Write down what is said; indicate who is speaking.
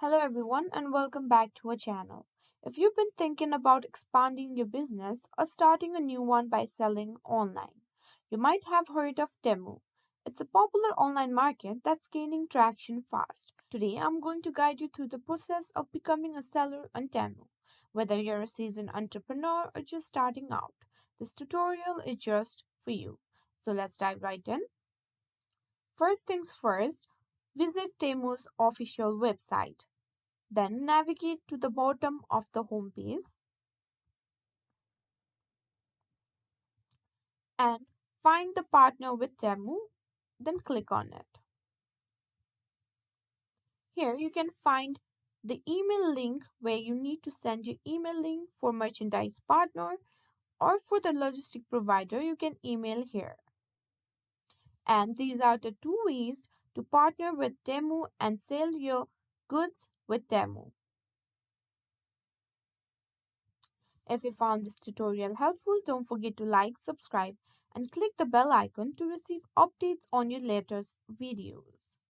Speaker 1: Hello, everyone, and welcome back to our channel. If you've been thinking about expanding your business or starting a new one by selling online, you might have heard of Temu. It's a popular online market that's gaining traction fast. Today, I'm going to guide you through the process of becoming a seller on Temu. Whether you're a seasoned entrepreneur or just starting out, this tutorial is just for you. So let's dive right in. First things first, visit Temu's official website. Then navigate to the bottom of the home page and find the partner with Temu, then click on it. Here you can find the email link where you need to send your email link for merchandise partner or for the logistic provider you can email here. And these are the two ways to partner with Temu and sell your goods with Temu. If you found this tutorial helpful, don't forget to like, subscribe, and click the bell icon to receive updates on your latest videos.